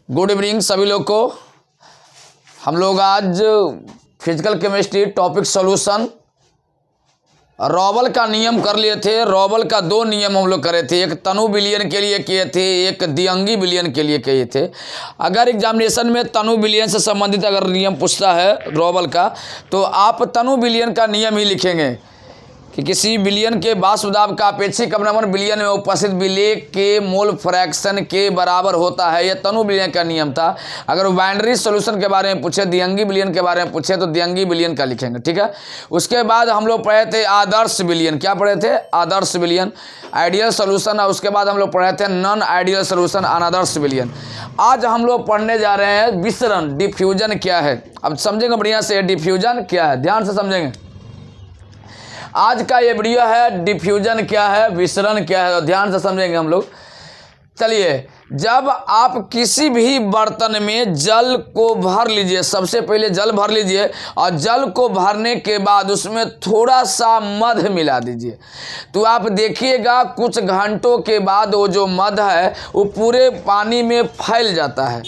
Good evening सभी लोग को। हम लोग आज फिजिकल केमिस्ट्री टॉपिक सॉल्यूशन रॉबल का नियम कर लिए थे। रॉबल का दो नियम हम लोग करे थे, एक तनु विलयन के लिए किए थे, एक द्विअंगी विलयन के लिए किए थे। अगर एग्जामिनेशन में तनु विलयन से संबंधित अगर नियम पूछता है रॉबल का, तो आप तनु विलयन का नियम ही लिखेंगे कि किसी विलयन के वाष्प दाब का अपेक्षिक अपनापन विलयन में उपस्थित विलेय के मोल फ्रैक्शन के बराबर होता है। यह तनु विलयन का नियम था। अगर बाइनरी सॉल्यूशन के बारे में पूछे, द्विअंगी विलयन के बारे में पूछे, तो द्विअंगी विलयन का लिखेंगे, ठीक है। उसके बाद हम लोग पढ़े थे आदर्श विलयन। क्या पढ़े थे? आदर्श विलयन, आइडियल सॉल्यूशन। और उसके बाद हम लोग पढ़े थे नॉन आइडियल सॉल्यूशन, अनादर्श विलयन। आज हम लोग पढ़ने जा रहे हैं विसरण, डिफ्यूजन क्या है। अब समझेंगे बढ़िया से डिफ्यूजन क्या है, ध्यान से समझेंगे। आज का ये वीडियो है डिफ्यूजन क्या है, विसरण क्या है, तो ध्यान से समझेंगे हम लोग। चलिए, जब आप किसी भी बर्तन में जल को भर लीजिए, सबसे पहले जल भर लीजिए और जल को भरने के बाद उसमें थोड़ा सा मध मिला दीजिए, तो आप देखिएगा कुछ घंटों के बाद वो जो मध है वो पूरे पानी में फैल जाता है,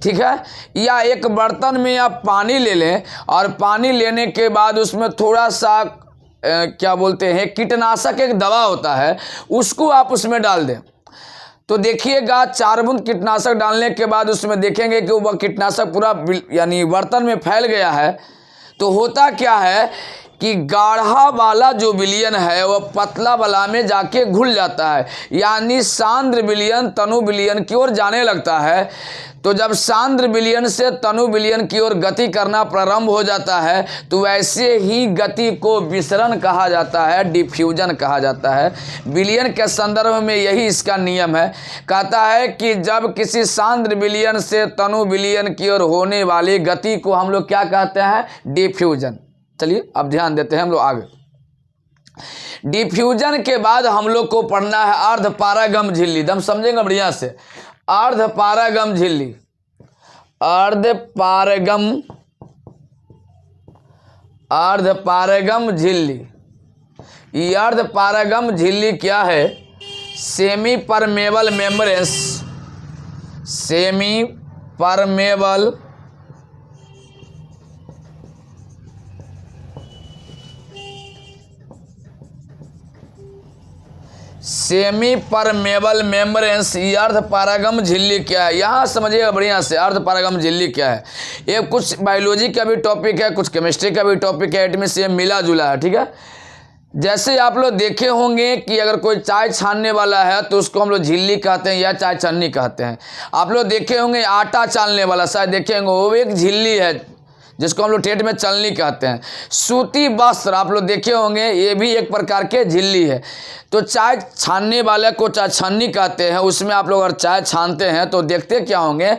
ठीक है। या एक बर्तन में आप पानी ले लें और पानी लेने के बाद उसमें थोड़ा सा क्या बोलते हैं, कीटनाशक एक दवा होता है, उसको आप उसमें डाल दें, तो देखिएगा 4 बूंद कीटनाशक डालने के बाद उसमें देखेंगे कि वह कीटनाशक पूरा यानी बर्तन में फैल गया है। तो होता क्या है कि गाढ़ा वाला जो विलयन है वह पतला वाला में जाके घुल जाता है, यानी सांद्र विलयन तनु विलयन की ओर जाने लगता है। तो जब सांद्र विलयन से तनु विलयन की ओर गति करना प्रारंभ हो जाता है, तो वैसे ही गति को विसरण कहा जाता है, डिफ्यूजन कहा जाता है। विलयन के संदर्भ में यही इसका नियम है। कहता है कि जब किसी सांद्र विलयन से तनु विलयन की ओर होने वाली गति को हम लोग क्या कहते हैं? डिफ्यूजन। चलिए अब ध्यान देते हैं हम लोग आगे। डिफ्यूजन के बाद हम लोग को पढ़ना है अर्धपारागम झिल्ली। दम समझेंगे बढ़िया से। अर्धपारागम झिल्ली, अर्धपारागम झिल्ली। ये अर्धपारागम झिल्ली क्या है? Semi permeable membranes, semi permeable semi permeable membranes. ये अर्धपारागम झिल्ली क्या है, यहाँ समझिएगा बढ़िया से। अर्धपारागम झिल्ली क्या है? ये कुछ बायोलॉजी का भी टॉपिक है, कुछ केमिस्ट्री का भी टॉपिक है, इनमें से मिला जुला है, ठीक है। जैसे आप लोग देखे होंगे कि अगर कोई चाय छानने वाला है तो उसको हम लोग झिल्ली कहते हैं या चाय छन्नी कहते हैं। आप लोग देखे होंगे आटा चालने वाला, शायद देखे होंगे, वो एक झिल्ली है जिसको हम लोग ठेठ में चलनी कहते हैं। सूती वस्त्र आप लोग देखे होंगे, ये भी एक प्रकार के झिल्ली है। तो चाय छानने वाले को चाय छन्नी कहते हैं। उसमें आप लोग अगर चाय छानते हैं तो देखते क्या होंगे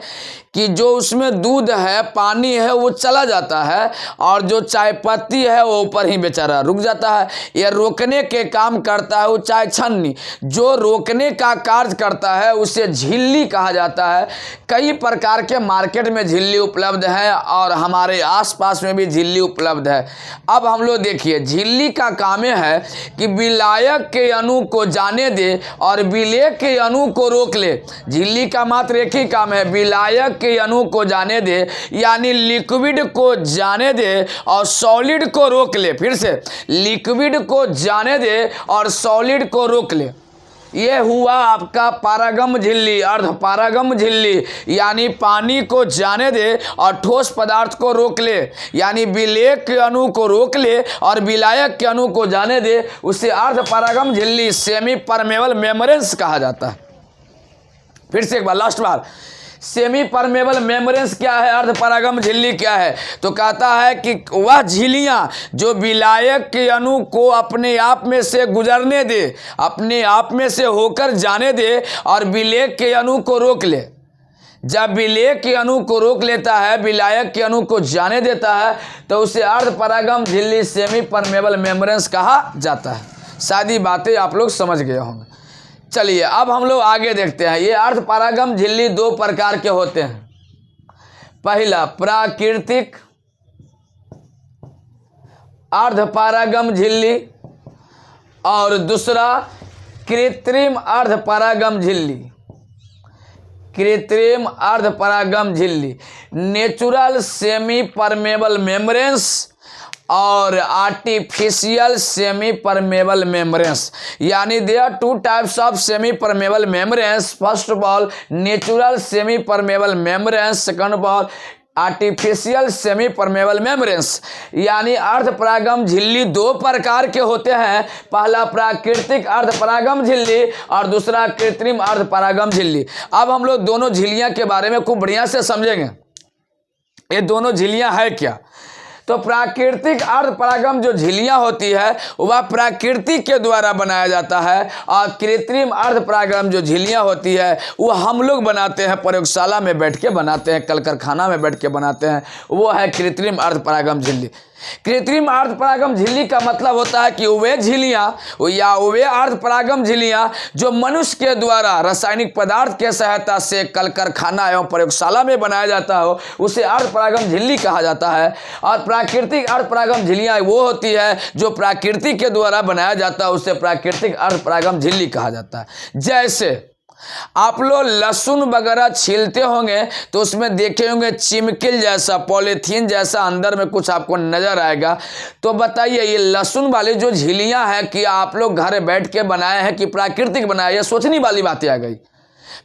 कि जो उसमें दूध है, पानी है, वो चला जाता है और जो चाय पत्ती है वो ऊपर ही बेचारा रुक जाता है। यह रोकने के काम करता है वो चाय छन्नी। जो रोकने का कार्य करता है उसे झिल्ली कहा जाता है। कई प्रकार के मार्केट में झिल्ली उपलब्ध है और हमारे आसपास में भी झिल्ली उपलब्ध है। अब हम लोग देखिए, झिल्ली का काम है कि विलायक के अणु को जाने दे और विलेय के अणु को रोक ले। झिल्ली का मात्र एक ही काम है, विलायक के अणु को जाने दे, यानी लिक्विड को जाने दे और सॉलिड को रोक ले। फिर से, लिक्विड को जाने दे और सॉलिड को रोक ले। ये हुआ आपका पारागम झिल्ली, अर्धपारागम झिल्ली, यानी पानी को जाने दे और ठोस पदार्थ को रोक ले, यानी विलेय के अणु को रोक ले और विलायक के अणु को जाने दे, उसे अर्धपारागम झिल्ली, सेमी परमेबल मेम्ब्रेन्स कहा जाता है। फिर से एक बार, लास्ट बार, सेमी परमेबल मेम्ब्रेन्स क्या है, अर्धपारागम झिल्ली क्या है? तो कहता है कि वह झिल्लियाँ जो विलायक के अणु को अपने आप में से गुजरने दे, अपने आप में से होकर जाने दे और विलेय के अणु को रोक ले। जब विलेय के अणु को रोक लेता है, विलायक के अणु को जाने देता है, तो उसे अर्धपारागम झिल्ली, सेमी परमेबल मेम्ब्रेन्स कहा जाता है। सादी बातें आप लोग समझ गए होंगे। चलिए अब हम लोग आगे देखते हैं। ये अर्धपारागम झिल्ली 2 प्रकार के होते हैं। पहला प्राकृतिक अर्धपारागम झिल्ली और दूसरा कृत्रिम अर्धपारागम झिल्ली। कृत्रिम अर्धपरागम झिल्ली, नेचुरल सेमी परमेबल मेम्ब्रेन्स और आर्टिफिशियल सेमी परमेबल मेम्ब्रेन्स। यानी they are two types of semi permeable membranes. First of all natural semi permeable membranes, second of all artificial semi permeable membranes. यानी अर्धपरागम झिल्ली दो प्रकार के होते हैं, पहला प्राकृतिक अर्धपरागम झिल्ली और दूसरा कृत्रिम अर्धपरागम झिल्ली। अब हम लोग दोनों झिल्लियां के बारे में खूब बढ़िया से समझेंगे, ये दोनों झिल्लियां है क्या। तो प्राकृतिक अर्धपरागम जो झिल्लियां होती है वह प्रकृति के द्वारा बनाया जाता है, और कृत्रिम अर्धपरागम जो झिल्लियां होती है वो हम लोग बनाते हैं, प्रयोगशाला में बैठ के बनाते हैं, कल कारखाना में बैठ के बनाते हैं, वो है कृत्रिम अर्धपरागम झिल्ली। कृत्रिम अर्धपरागम झिल्ली का मतलब होता है कि वे झिल्लियां या वे अर्धपरागम झिल्लियां जो मनुष्य के द्वारा रासायनिक पदार्थ के सहायता से कल कारखाना एवं प्रयोगशाला में बनाया जाता हो, उसे अर्धपरागम झिल्ली कहा जाता है। और प्राकृतिक अर्धपरागम झिल्लियां वो होती है जो प्रकृति के द्वारा बनाया जाता है, उसे प्राकृतिक अर्धपरागम झिल्ली कहा जाता है। जैसे आप लोग लहसुन वगैरह छीलते होंगे तो उसमें देखे होंगे चिमकिल जैसा, पॉलीथीन जैसा अंदर में कुछ आपको नजर आएगा। तो बताइए ये लहसुन वाली जो झिल्लियां हैं कि आप लोग घर बैठ के बनाए हैं कि प्राकृतिक बनाए, ये सोचने वाली बातें आ गई।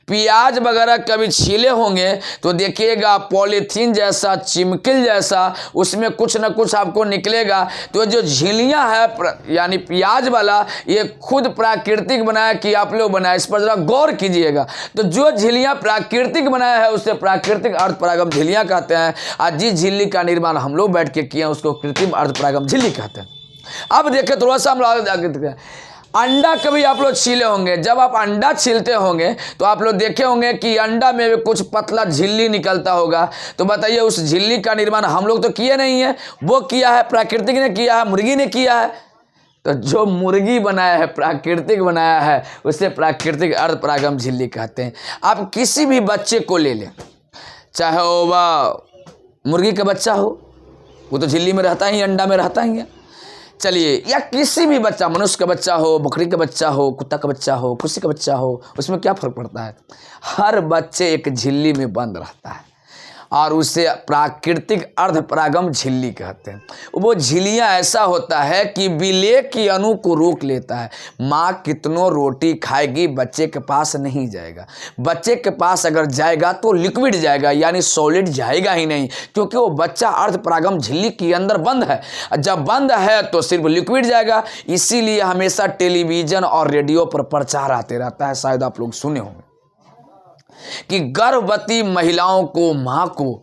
प्याज वगैरह कभी छीले होंगे तो देखिएगा पॉलीथीन जैसा, चिमकिल जैसा, उसमें कुछ ना कुछ आपको निकलेगा। तो जो झिल्लियां है यानी प्याज वाला, ये खुद प्राकृतिक बनाया कि आप लोग बनाए, इस पर जरा गौर कीजिएगा। तो जो झिल्लियां प्राकृतिक बनाया है उसे प्राकृतिक अर्धपरागम झिल्लियां कहते हैं, और जिस झिल्ली का निर्माण हम लोग बैठ के किए हैं उसको कृत्रिम अर्धपरागम झिल्ली कहते हैं। अब देखिए थोड़ा सा हम आगे, अंडा कभी आप लोग छीले होंगे, जब आप अंडा छीलते होंगे तो आप लोग देखे होंगे कि अंडा में भी कुछ पतला झिल्ली निकलता होगा। तो बताइए उस झिल्ली का निर्माण हम लोग तो किए नहीं है, वो किया है प्राकृतिक ने किया है, मुर्गी ने किया है। तो जो मुर्गी बनाया है, प्राकृतिक बनाया है, उसे प्राकृतिक अर्धपरागम झिल्ली कहते हैं। आप किसी भी बच्चे को ले लें, चाहे वह मुर्गी का बच्चा हो, वो तो झिल्ली में रहता ही, अंडा में रहता ही है। चलिए, या किसी भी बच्चा, मनुष्य का बच्चा हो, बकरी का बच्चा हो, कुत्ता का बच्चा हो, किसी का बच्चा हो, उसमें क्या फर्क पड़ता है। हर बच्चे एक झिल्ली में बंद रहता है और उसे प्राकृतिक अर्धपरागम झिल्ली कहते हैं। वो झिल्लियाँ ऐसा होता है कि विलेय की अणु को रोक लेता है। माँ कितनों रोटी खाएगी, बच्चे के पास नहीं जाएगा। बच्चे के पास अगर जाएगा तो लिक्विड जाएगा, यानी सॉलिड जाएगा ही नहीं, क्योंकि वो बच्चा अर्धपरागम झिल्ली के अंदर बंद है। जब बंद है तो सिर्फ लिक्विड जाएगा। इसीलिए हमेशा टेलीविजन और रेडियो पर प्रचार आते रहता है, शायद आप लोग सुने होंगे कि गर्भवती महिलाओं को, मां को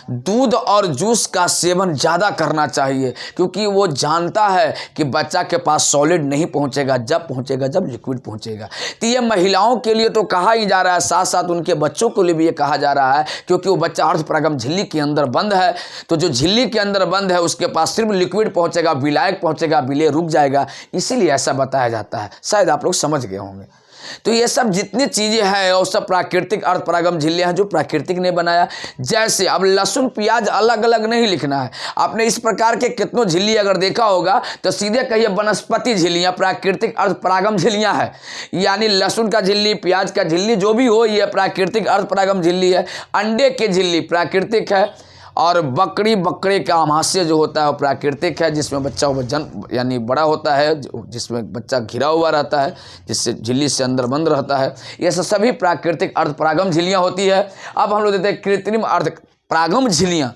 दूध और जूस का सेवन ज़्यादा करना चाहिए, क्योंकि वो जानता है कि बच्चा के पास सॉलिड नहीं पहुंचेगा, जब पहुंचेगा जब लिक्विड पहुंचेगा। तो ये महिलाओं के लिए तो कहा ही जा रहा है, साथ साथ उनके बच्चों के लिए भी ये कहा जा रहा है, क्योंकि वो बच्चा अर्धपरागम झिल्ली के अंदर बंद है। तो जो झिल्ली के अंदर बंद है उसके पास सिर्फ लिक्विड पहुँचेगा, विलायक पहुँचेगा, विलेय रुक जाएगा। इसीलिए ऐसा बताया जाता है, शायद आप लोग समझ गए होंगे। तो ये सब जितनी चीज़ें हैं वो सब प्राकृतिक अर्धपरागम झिल्लियां हैं जो प्राकृतिक ने बनाया। जैसे अब लहसुन प्याज अलग अलग नहीं लिखना है, आपने इस प्रकार के कितनों झिल्ली अगर देखा होगा तो सीधे कहिए वनस्पति झिल्लियां प्राकृतिक अर्धपरागम झिल्लियां हैं। यानी लहसुन का झिल्ली, प्याज का झिल्ली जो भी हो, ये प्राकृतिक अर्धपरागम झिल्ली है। अंडे की झिल्ली प्राकृतिक है, और बकरे का आमाशय जो होता है वो प्राकृतिक है, जिसमें बच्चा जन्म यानी बड़ा होता है, जिसमें बच्चा घिरा हुआ रहता है, जिससे झिल्ली से अंदर बंद रहता है। ये सभी प्राकृतिक अर्धपरागम झिल्लियां होती है। अब हम लोग देते हैं कृत्रिम अर्धपरागम झिल्लियां।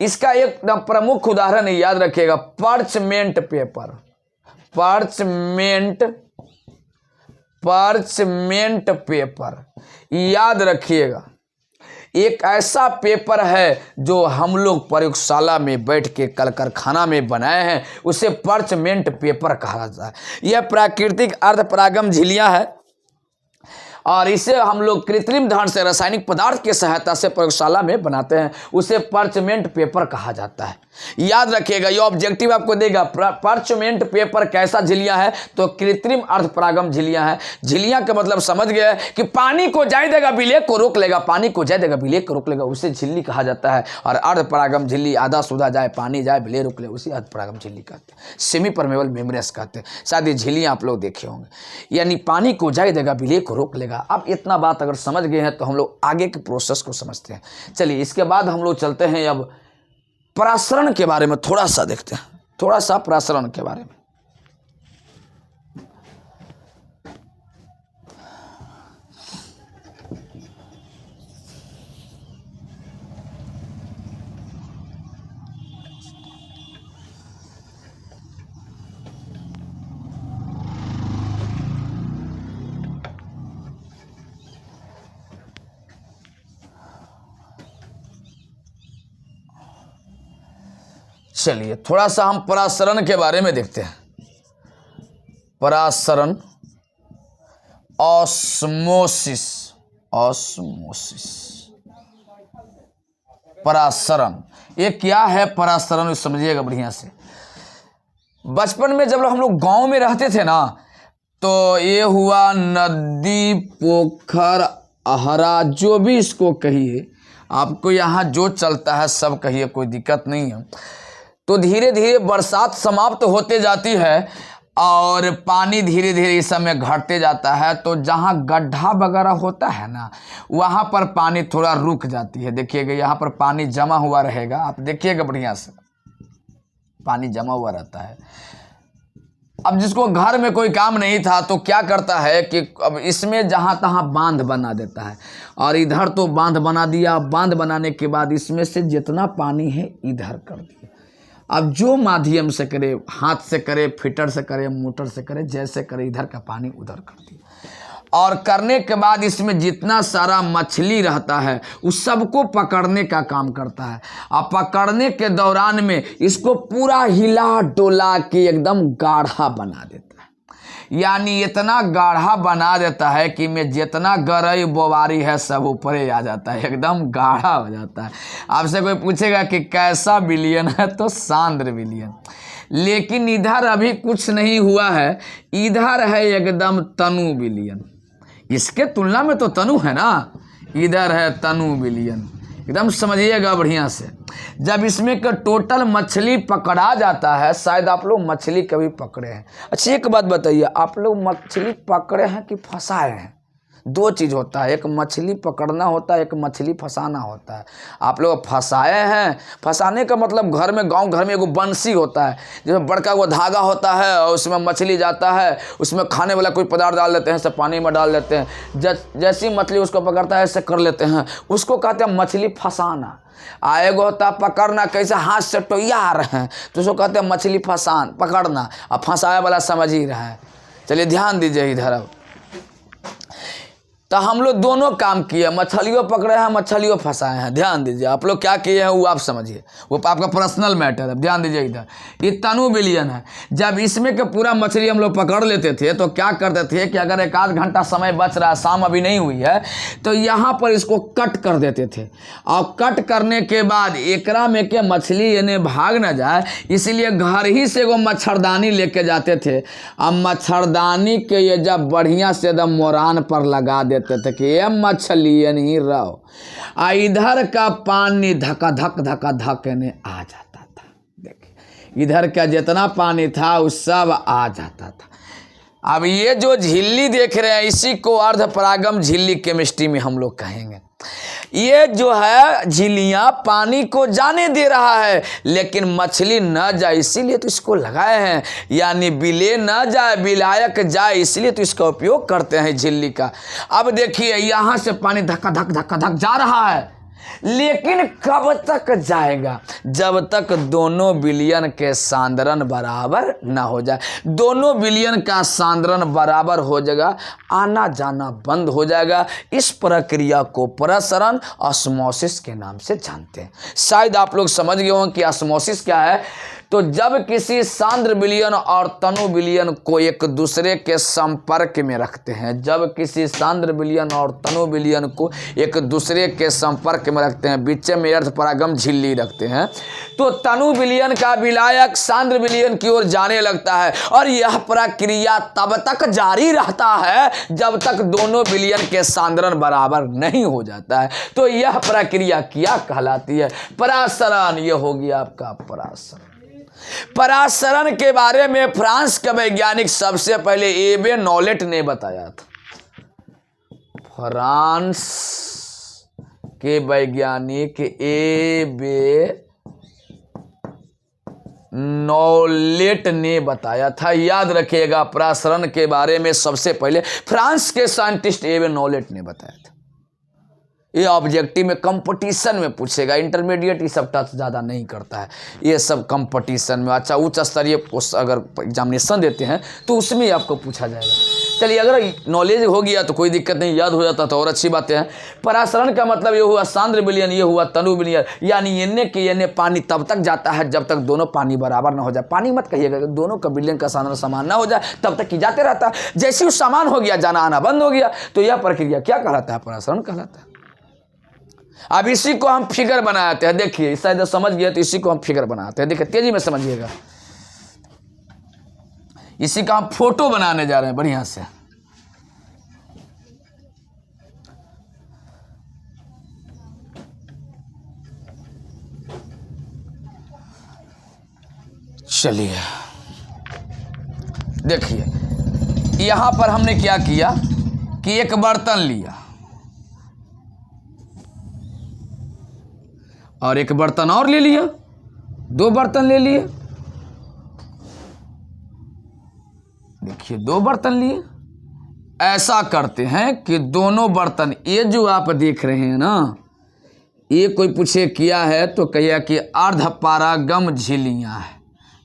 इसका एक प्रमुख उदाहरण याद रखिएगा, पार्चमेंट पेपर। पार्चमेंट पेपर याद रखिएगा, एक ऐसा पेपर है जो हम लोग प्रयोगशाला में बैठ के कल कारखाना में बनाए हैं, उसे पार्चमेंट पेपर कहा जाता है। यह प्राकृतिक अर्धपरागम झिल्लियां है और इसे हम लोग कृत्रिम ढंग से रासायनिक पदार्थ की सहायता से प्रयोगशाला में बनाते हैं, उसे पार्चमेंट पेपर कहा जाता है। याद रखिएगा, ये ऑब्जेक्टिव आपको देगा। पार्चमेंट पेपर कैसा झिल्लियां है, तो कृत्रिम अर्धपरागम झिल्लियां हैं। झिल्लियां का मतलब समझ गए कि पानी को जाए देगा, विलेय को रोक लेगा, पानी को जाए देगा, विलेय को रोक लेगा, उसे झिल्ली कहा जाता है। और अर्धपरागम झिल्ली आधा सुधा जाए, पानी जाए, विलेय रोक ले, उसे अर्धपरागम झिल्ली कहते हैं। सेमी परमेबल मेम्ब्रेन्स कहते हैं। शायद ये झिल्लियां आप लोग देखे होंगे, यानी पानी को जाए देगा, विलेय को रोक लेगा, जाएगा। अब इतना बात अगर समझ गए हैं तो हम लोग आगे के प्रोसेस को समझते हैं। चलिए इसके बाद हम लोग चलते हैं अब परासरण के बारे में थोड़ा सा देखते हैं, थोड़ा सा परासरण के बारे में। चलिए थोड़ा सा हम परासरण के बारे में देखते हैं। परासरण, ऑस्मोसिस, ऑस्मोसिस, परासरण, ये क्या है परासरण समझिएगा बढ़िया से। बचपन में जब हम लोग गांव में रहते थे ना, तो ये हुआ नदी, पोखर, अहरा, जो भी इसको कहिए, आपको यहाँ जो चलता है सब कहिए, कोई दिक्कत नहीं है। तो धीरे धीरे बरसात समाप्त होते जाती है और पानी धीरे धीरे इस समय घटते जाता है। तो जहाँ गड्ढा वगैरह होता है ना, वहाँ पर पानी थोड़ा रुक जाती है। देखिएगा यहाँ पर पानी जमा हुआ रहेगा, आप देखिएगा बढ़िया से, पानी जमा हुआ रहता है। अब जिसको घर में कोई काम नहीं था तो क्या करता है कि अब इसमें जहाँ तहाँ बांध बना देता है, और इधर तो बांध बना दिया। बांध बनाने के बाद इसमें से जितना पानी है इधर कर दिया। अब जो माध्यम से करे, हाथ से करे, फिटर से करे, मोटर से करे, जैसे करे, इधर का पानी उधर कर दिया। और करने के बाद इसमें जितना सारा मछली रहता है उस सबको पकड़ने का काम करता है। और पकड़ने के दौरान में इसको पूरा हिला डोला के एकदम गाढ़ा बना देता है। यानी इतना गाढ़ा बना देता है कि में जितना गरई बोवारी है सब ऊपर ही आ जाता है, एकदम गाढ़ा हो जाता है। आपसे कोई पूछेगा कि कैसा विलयन है, तो सांद्र विलयन। लेकिन इधर अभी कुछ नहीं हुआ है, इधर है एकदम तनु विलयन। इसके तुलना में तो तनु है ना, इधर है तनु विलयन। एकदम समझिएगा बढ़िया से। जब इसमें का टोटल मछली पकड़ा जाता है, शायद आप लोग मछली कभी पकड़े हैं। अच्छा एक बात बताइए, आप लोग मछली पकड़े हैं कि फंसाए हैं? दो चीज़ होता है, एक मछली पकड़ना होता है, एक मछली फंसाना होता है। आप लोग फंसाए हैं, फंसाने का मतलब घर में, गांव घर में एगो बंसी होता है जिसमें बड़का वो धागा होता है और उसमें मछली जाता है, उसमें खाने वाला कोई पदार्थ डाल देते हैं, सब पानी में डाल देते हैं, जैसी मछली उसको पकड़ता है ऐसे कर लेते हैं, उसको कहते हैं मछली फंसाना। आएगो होता पकड़ना, कैसे हाथ से टोया रहे हैं तो उसको कहते हैं मछली पकड़ना। अब फंसाए वाला समझ ही रहा है। चलिए ध्यान दीजिए इधर। अब तो हम लोग दोनों काम किए, मछलियों पकड़े हैं, मछलियों फंसाए हैं। ध्यान दीजिए, आप लोग क्या किए हैं वो आप समझिए, वो आपका पर्सनल मैटर है। ध्यान दीजिए इधर, ये तनु विलयन है। जब इसमें के पूरा मछली हम लोग पकड़ लेते थे तो क्या करते थे कि अगर 1 घंटा समय बच रहा है, शाम अभी नहीं हुई है, तो यहाँ पर इसको कट कर देते थे। और कट करने के बाद एकरा में के मछली यानी भाग ना जाए, इसीलिए घर ही से वो मच्छरदानी लेके जाते थे। अब मच्छरदानी के ये जब बढ़िया से एकदम मोरान पर लगा देते थे कि ये मछली नहीं रहो, इधर का पानी धका धक ने आ जाता था। देखिए इधर का जितना पानी था वो सब आ जाता था। अब ये जो झिल्ली देख रहे हैं, इसी को अर्धपरागम झिल्ली केमिस्ट्री में हम लोग कहेंगे। ये जो है झिल्लियां पानी को जाने दे रहा है, लेकिन मछली न जाए इसीलिए तो इसको लगाए हैं। यानी बिले न जाए, बिलायक जाए, इसलिए तो इसका उपयोग करते हैं झिल्ली का। अब देखिए यहाँ से पानी धक्का धक जा रहा है, लेकिन कब तक जाएगा? जब तक दोनों विलयन के सांद्रण बराबर ना हो जाए। दोनों विलयन का सांद्रण बराबर हो जाएगा, आना जाना बंद हो जाएगा। इस प्रक्रिया को परासरण, ऑस्मोसिस के नाम से जानते हैं। शायद आप लोग समझ गए होंगे कि ऑस्मोसिस क्या है। तो जब किसी सांद्र विलयन और तनु विलयन को एक दूसरे के संपर्क में रखते हैं, जब किसी सांद्र विलयन और तनु विलयन को एक दूसरे के संपर्क में रखते हैं, बीच में अर्धपरागम झिल्ली रखते हैं, तो तनु विलयन का विलायक सांद्र विलयन की ओर जाने लगता है। और यह प्रक्रिया तब तक जारी रहता है जब तक दोनों विलयन के सांद्रण बराबर नहीं हो जाता है। तो यह प्रक्रिया क्या कहलाती है? परासरण। यह हो गया आपका परासरण। परासरण के बारे में फ्रांस के वैज्ञानिक सबसे पहले एबे नॉलेट ने बताया था। फ्रांस के वैज्ञानिक ए.बे नौलेट ने बताया था। याद रखिएगा, प्रसारण के बारे में सबसे पहले फ्रांस के साइंटिस्ट ए.बे नौलेट ने बताया था। ये ऑब्जेक्टिव में कंपटीशन में पूछेगा, इंटरमीडिएट ये सब टच ज़्यादा नहीं करता है, ये सब कंपटीशन में अच्छा उच्च स्तरीय अगर एग्जामिनेशन देते हैं तो उसमें आपको पूछा जाएगा। चलिए, अगर नॉलेज हो गया तो कोई दिक्कत नहीं, याद हो जाता तो और अच्छी बातें हैं। परासरण का मतलब ये हुआ सांद्र विलयन, ये हुआ तनु विलयन, यानी एने के एने पानी तब तक जाता है जब तक दोनों पानी बराबर ना हो जाए। पानी मत कहिएगा, दोनों का विलयन का सांद्रता समान ना हो जाए तब तक की जाते रहता है। जैसे वो समान हो गया, जाना आना बंद हो गया, तो यह प्रक्रिया क्या कहलाता है? परासरण कहलाता है। अब इसी को हम फिगर बनाते हैं, देखिए शायद समझ गए, तो इसी को हम फिगर बनाते हैं। देखिए तेजी में समझिएगा, इसी का हम फोटो बनाने जा रहे हैं बढ़िया से। चलिए देखिए, यहां पर हमने क्या किया कि एक बर्तन लिया और एक बर्तन और ले लिया, दो बर्तन ले लिए। देखिए, दो बर्तन लिए। ऐसा करते हैं कि दोनों बर्तन, ये जो आप देख रहे हैं ना, ये कोई पूछे क्या है तो कहिए कि अर्धपारागम झिल्लियां है।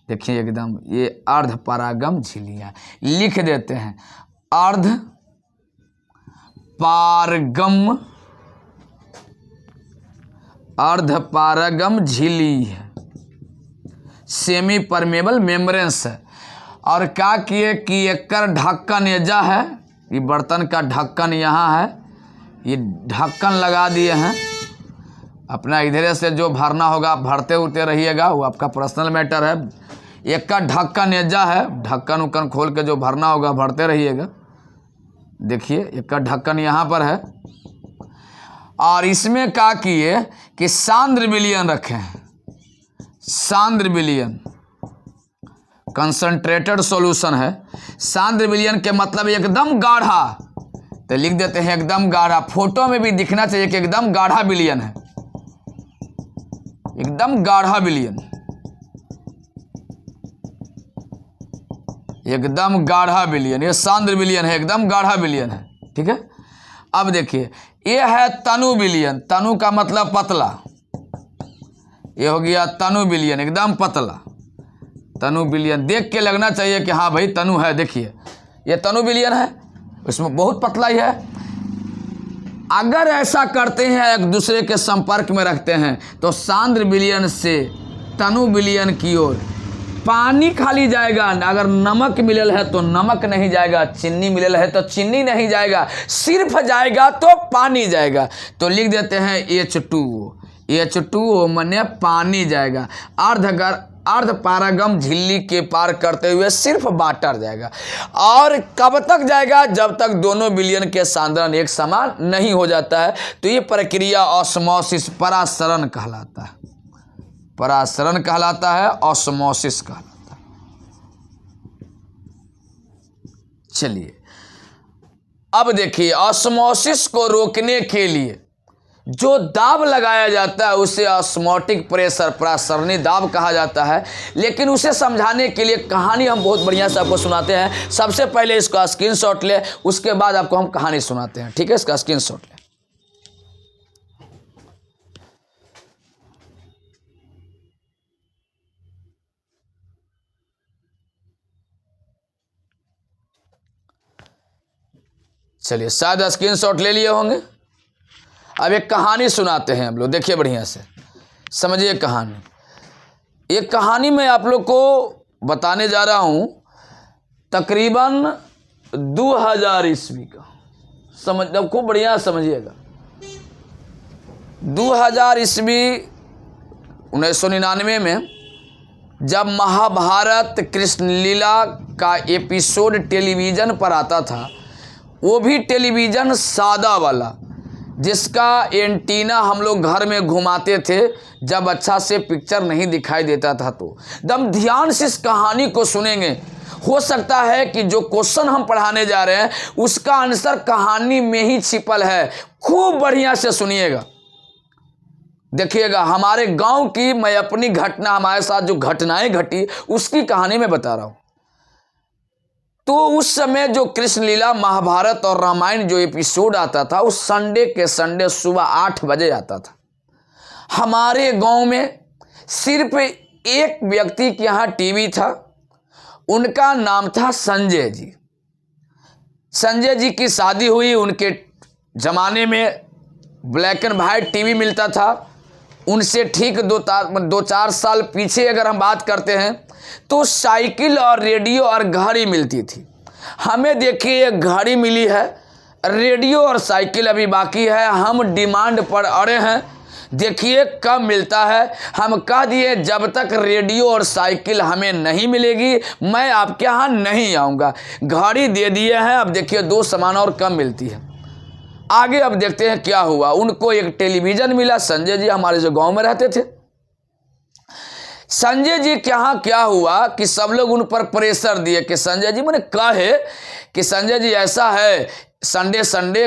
देखिए एकदम, ये अर्धपारागम झिल्लियां लिख देते हैं। अर्धपारागम झिल्ली है, सेमी परमेबल मेम्ब्रेन्स है। और क्या किए कि एकर ढक्कन एजा है, ये बर्तन का ढक्कन यहाँ है, ये ढक्कन लगा दिए हैं। अपना इधर से जो भरना होगा आप भरते उठते रहिएगा, वो आपका पर्सनल मैटर है। एक का ढक्कन एजा है, ढक्कन उक्कन खोल के जो भरना होगा भरते रहिएगा। देखिए, एक का ढक्कन यहाँ पर है। और इसमें क्या किए कि सांद्र विलयन रखे हैं। सांद्र विलयन कंसंट्रेटेड सॉल्यूशन है। सांद्र विलयन के मतलब एकदम गाढ़ा, तो लिख देते हैं एकदम गाढ़ा। फोटो में भी दिखना चाहिए कि एकदम गाढ़ा विलयन है, एकदम गाढ़ा विलयन, एकदम गाढ़ा विलयन। ये सांद्र विलयन है, एकदम गाढ़ा विलयन है। ठीक है, अब देखिए, ये है तनु विलयन। तनु का मतलब पतला, ये हो गया तनु विलयन, एकदम पतला। तनु विलयन देख के लगना चाहिए कि हाँ भाई तनु है। देखिए, ये तनु विलयन है, इसमें बहुत पतला ही है। अगर ऐसा करते हैं, एक दूसरे के संपर्क में रखते हैं, तो सांद्र विलयन से तनु विलयन की ओर पानी खाली जाएगा। अगर नमक मिलल है तो नमक नहीं जाएगा, चीनी मिलल है तो चीनी नहीं जाएगा, सिर्फ जाएगा तो पानी जाएगा। तो लिख देते हैं H2O। H2O माने पानी जाएगा। अर्धपारागम झिल्ली के पार करते हुए सिर्फ वाटर जाएगा। और कब तक जाएगा? जब तक दोनों विलयन के सांद्रण एक समान नहीं हो जाता है। तो ये प्रक्रिया ऑस्मोसिस, परासरण कहलाता है। परासरण कहलाता है, ऑस्मोसिस कहलाता है। चलिए, अब देखिए, ऑस्मोसिस को रोकने के लिए जो दाब लगाया जाता है उसे ऑस्मोटिक प्रेशर, परासरणी दाब कहा जाता है। लेकिन उसे समझाने के लिए कहानी हम बहुत बढ़िया से आपको सुनाते हैं। सबसे पहले इसका स्क्रीनशॉट ले, उसके बाद आपको हम कहानी सुनाते हैं। ठीक है, इसका स्क्रीनशॉट ले। चलिए, शायद स्क्रीनशॉट ले लिए होंगे। अब एक कहानी सुनाते हैं हम लोग, देखिए बढ़िया से समझिए कहानी। एक कहानी मैं आप लोग को बताने जा रहा हूँ, तकरीबन 2000 ईस्वी का। समझ, अब खूब बढ़िया समझिएगा। 2000 ईस्वी 1999 में जब महाभारत कृष्ण लीला का एपिसोड टेलीविज़न पर आता था, वो भी टेलीविज़न सादा वाला, जिसका एंटीना हम लोग घर में घुमाते थे जब अच्छा से पिक्चर नहीं दिखाई देता था। तो एकदम ध्यान से इस कहानी को सुनेंगे हो सकता है कि जो क्वेश्चन हम पढ़ाने जा रहे हैं उसका आंसर कहानी में ही छिपल है। खूब बढ़िया से सुनिएगा, देखिएगा। हमारे गांव की मैं अपनी घटना, हमारे साथ जो घटनाएं घटी उसकी कहानी में बता रहा हूं। तो उस समय जो कृष्ण लीला, महाभारत और रामायण जो एपिसोड आता था उस संडे के संडे सुबह 8 बजे आता था। हमारे गांव में सिर्फ एक व्यक्ति के यहाँ टीवी था, उनका नाम था संजय जी। संजय जी की शादी हुई, उनके ज़माने में ब्लैक एंड वाइट टीवी मिलता था। उनसे ठीक 2-4 साल पीछे अगर हम बात करते हैं तो साइकिल और रेडियो और घड़ी मिलती थी। हमें देखिए एक घड़ी मिली है, रेडियो और साइकिल अभी बाकी है। हम डिमांड पर अड़े हैं, देखिए कब मिलता है। हम कह दिए जब तक रेडियो और साइकिल हमें नहीं मिलेगी मैं आपके यहाँ नहीं आऊँगा। घड़ी दे दिए हैं, अब देखिए 2 सामान और कम मिलती है। आगे अब देखते हैं क्या हुआ। उनको एक टेलीविज़न मिला। संजय जी हमारे जो गांव में रहते थे, संजय जी के यहाँ क्या हुआ कि सब लोग उन पर प्रेशर दिए कि संजय जी, मैंने कहे कि संजय जी ऐसा है, संडे संडे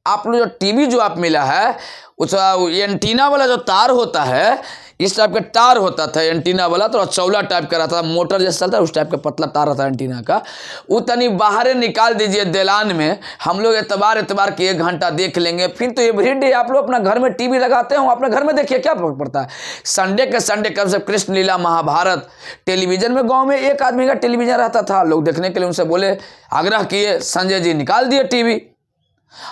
आप लोग जो टीवी जो आप मिला है उस एंटीना वाला जो तार होता है, इस टाइप का तार होता था एंटीना वाला, तो चौला टाइप का रहता था, मोटर जैसा चलता है उस टाइप का पतला तार रहता है एंटीना का। वो तनी बाहर निकाल दीजिए दलान में, हम लोग एतबार के 1 घंटा देख लेंगे। फिर तो एवरीडे आप लोग अपना घर में टीवी लगाते हो, अपने घर में देखिए, क्या फर्क पड़ता है। संडे के संडे कब से कृष्ण लीला, महाभारत टेलीविजन में, गाँव में एक आदमी का टेलीविजन रहता था, लोग देखने के लिए उनसे बोले, आग्रह किए, संजय जी निकाल दिए टीवी।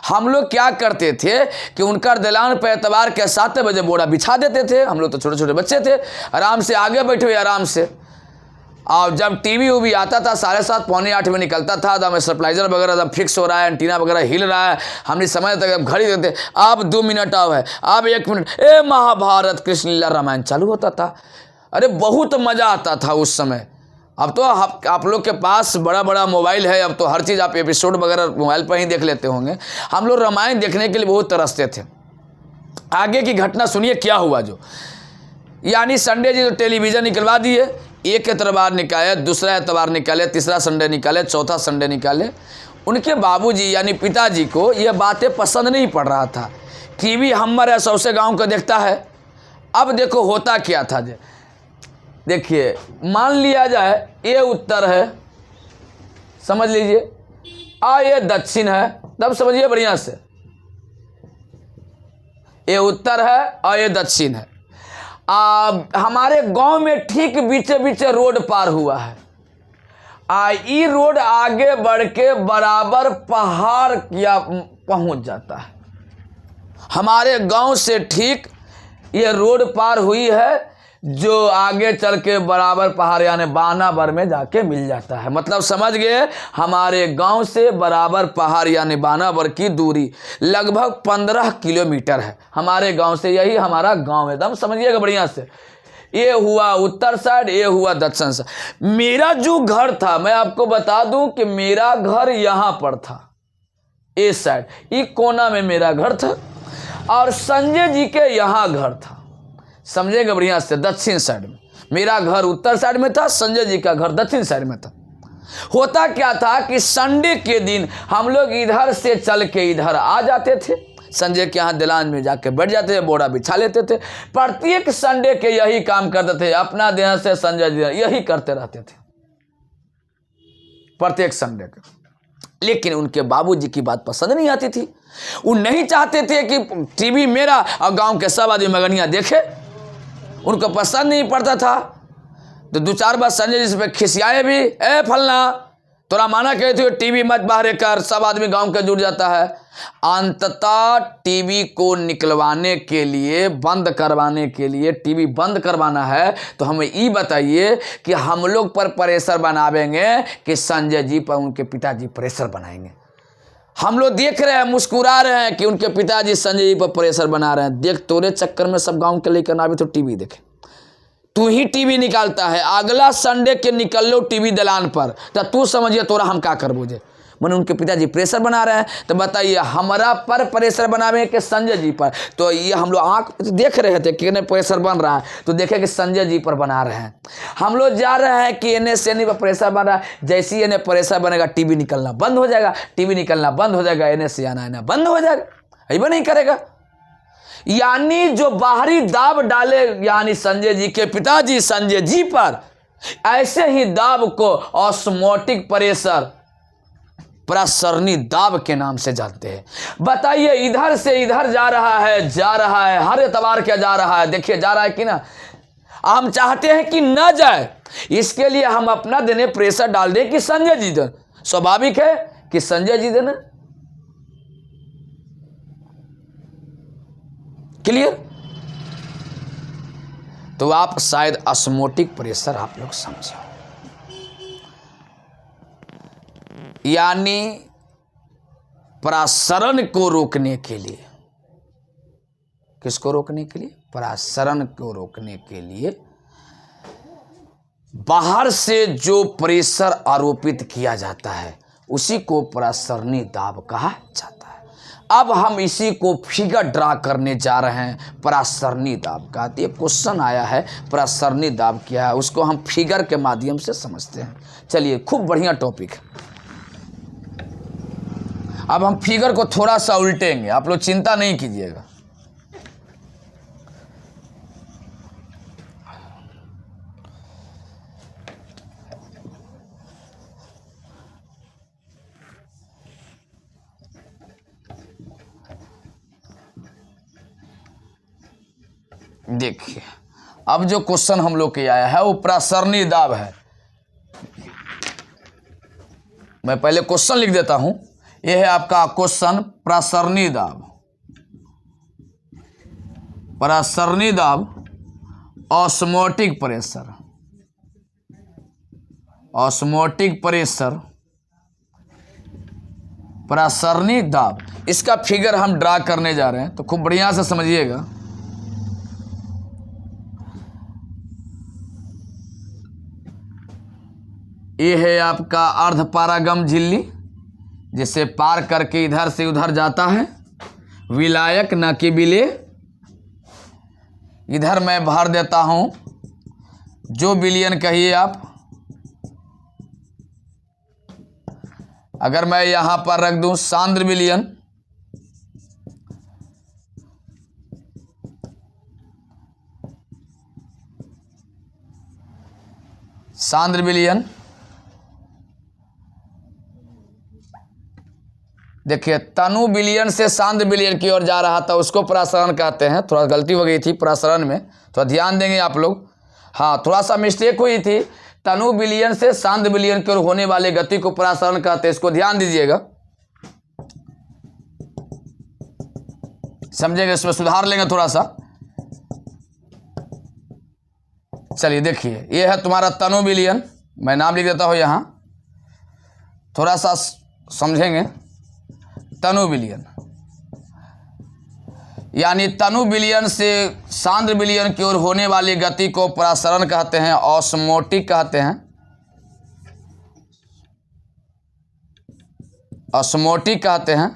हम लोग क्या करते थे कि उनका दलान पर एतवार के 7 बजे बोरा बिछा देते थे। हम लोग तो छोटे छोटे बच्चे थे, आराम से आगे बैठे हुए आराम से। और जब टीवी उवी आता था 7:30 पौने 8 में निकलता था, तो हमें सर्पलाइजर वगैरह जब फिक्स हो रहा है, एंटीना वगैरह हिल रहा है, हमने समय तक अब घड़ी देते, अब 2 मिनट अब है, अब 1 मिनट, महाभारत कृष्ण लीला रामायण चालू होता था। अरे बहुत मज़ा आता था उस समय। अब तो आप लोग के पास बड़ा बड़ा मोबाइल है, अब तो हर चीज़ आप एपिसोड वगैरह मोबाइल पर ही देख लेते होंगे। हम लोग रामायण देखने के लिए बहुत तरसते थे। आगे की घटना सुनिए क्या हुआ। जो यानी संडे जी तो टेलीविज़न निकलवा दिए, एक एतवार निकाले, दूसरा एतवार निकाले, तीसरा संडे निकाले, चौथा संडे निकाले। उनके बाबूजी यानी पिताजी को ये बातें पसंद नहीं पड़ रहा था। टीवी हमारे सौसे गाँव का देखता है। अब देखो होता क्या था। देखिए मान लिया जाए ये उत्तर है, समझ लीजिए, ये दक्षिण है, तब समझिए बढ़िया से, ये उत्तर है और ये दक्षिण है। हमारे गांव में ठीक बीचे बीचे रोड पार हुआ है। ये रोड आगे बढ़ के बराबर पहाड़ या पहुंच जाता है। हमारे गांव से ठीक ये रोड पार हुई है जो आगे चल के बराबर पहाड़ यानी बानावर में जाके मिल जाता है। मतलब समझ गए, हमारे गांव से बराबर पहाड़ यानी बानावर की दूरी लगभग 15 किलोमीटर है हमारे गांव से। यही हमारा गांव है, एकदम समझिएगा बढ़िया से। ये हुआ उत्तर साइड, ये हुआ दक्षिण साइड। मेरा जो घर था, मैं आपको बता दूं कि मेरा घर यहाँ पर था, इस साइड, ये कोना में मेरा घर था, और संजय जी के यहाँ घर था, समझेगा बढ़िया से, दक्षिण साइड में। मेरा घर उत्तर साइड में था, संजय जी का घर दक्षिण साइड में था। होता क्या था कि संडे के दिन हम लोग इधर से चल के इधर आ जाते थे, संजय के यहाँ दलान में जाके बैठ जाते थे, बोरा बिछा लेते थे। प्रत्येक संडे के यही काम करते थे, अपना देह से संजय जी यही करते रहते थे प्रत्येक संडे के। लेकिन उनके बाबूजी की बात पसंद नहीं आती थी। वो नहीं चाहते थे कि टीवी मेरा और गांव के सब आदमी मगनिया देखे, उनको पसंद नहीं पड़ता था। तो 2-4 बार संजय जी पे खिसियाए भी, फलना तोरा माना कहते हो टीवी मत बाहर कर, सब आदमी गांव के जुड़ जाता है। अंततः टीवी को निकलवाने के लिए, बंद करवाने के लिए, टीवी बंद करवाना है तो हमें ये बताइए कि हम लोग पर प्रेशर बनावेंगे कि संजय जी पर उनके पिताजी प्रेशर बनाएंगे। हम लोग देख रहे हैं, मुस्कुरा रहे हैं कि उनके पिताजी संजय जी पर प्रेशर बना रहे हैं। देख तोरे चक्कर में सब गांव के लेकर ना भी तो टीवी देखे, तू ही टीवी निकालता है। अगला संडे के निकल लो टीवी दलान पर, तो तू समझिए तोरा हम क्या करबो जे, मैंने उनके पिताजी प्रेशर बना रहे हैं। तो बताइए हमारा पर प्रेशर बनावे कि संजय जी पर? तो ये हम लोग आँख देख रहे थे कि प्रेशर बन रहा है, तो देखे कि संजय जी पर बना रहे हैं। हम लोग जा रहे हैं कि एने से पर प्रेशर बन रहा है, जैसे ही एने प्रेशर बनेगा टीवी निकलना बंद हो जाएगा, टीवी निकलना बंद हो जाएगा, एने से आना बंद हो जाएगा, ऐसा नहीं करेगा। यानी जो बाहरी दाब डाले यानी संजय जी के पिताजी संजय जी पर, ऐसे ही दाब को ऑस्मोटिक प्रेशर प्रसरणी दाब के नाम से जानते हैं। बताइए इधर से इधर जा रहा है, हर एतबार क्या जा रहा है, देखिए जा रहा है कि ना। हम चाहते हैं कि ना जाए, इसके लिए हम अपना देने प्रेशर डाल दें कि संजय जी दें। स्वाभाविक है कि संजय जी देना। क्लियर? तो आप शायद ऑस्मोटिक प्रेशर आप लोग समझो, यानी प्रसरण को रोकने के लिए। किसको रोकने के लिए? प्रसरण को रोकने के लिए बाहर से जो प्रेशर आरोपित किया जाता है उसी को प्रसरणी दाब कहा जाता है। अब हम इसी को फिगर ड्रा करने जा रहे हैं प्रसरणी दाब का। ये क्वेश्चन आया है प्रसरणी दाब क्या है, उसको हम फिगर के माध्यम से समझते हैं। चलिए, खूब बढ़िया टॉपिक। अब हम फिगर को थोड़ा सा उल्टेंगे, आप लोग चिंता नहीं कीजिएगा। देखिए, अब जो क्वेश्चन हम लोग के आया है वो प्रसरणी दाब है। मैं पहले क्वेश्चन लिख देता हूं। यह है आपका क्वेश्चन प्रसरणी दाब। प्रसरणी दाब ऑस्मोटिक प्रेशर, ऑस्मोटिक प्रेशर प्रसरणी दाब, इसका फिगर हम ड्रा करने जा रहे हैं। तो खूब बढ़िया से समझिएगा। ये है आपका अर्धपारागम झिल्ली, जिसे पार करके इधर से उधर जाता है। विलायक न कि विलेय। इधर मैं भर देता हूं जो विलयन कहिए आप। अगर मैं यहां पर रख दूं सांद्र विलयन, सांद्र विलयन, देखिए तनु विलयन से सांद्र विलयन की ओर जा रहा था, उसको प्रसरण कहते हैं। थोड़ा गलती हो गई थी प्रसरण में, थोड़ा ध्यान देंगे आप लोग। हाँ, थोड़ा सा मिस्टेक हुई थी। तनु विलयन से सांद्र विलयन की ओर होने वाले गति को प्रसरण कहते हैं, इसको ध्यान दीजिएगा, समझेंगे, इसमें सुधार लेंगे थोड़ा सा। चलिए देखिए, ये है तुम्हारा तनु विलयन, मैं नाम लिख देता हूं यहां, थोड़ा सा समझेंगे। तनु विलयन यानी तनु विलयन से सांद्र विलयन की ओर होने वाली गति को प्रसरण कहते हैं, ऑस्मोटिक कहते हैं, ऑस्मोटिक कहते हैं।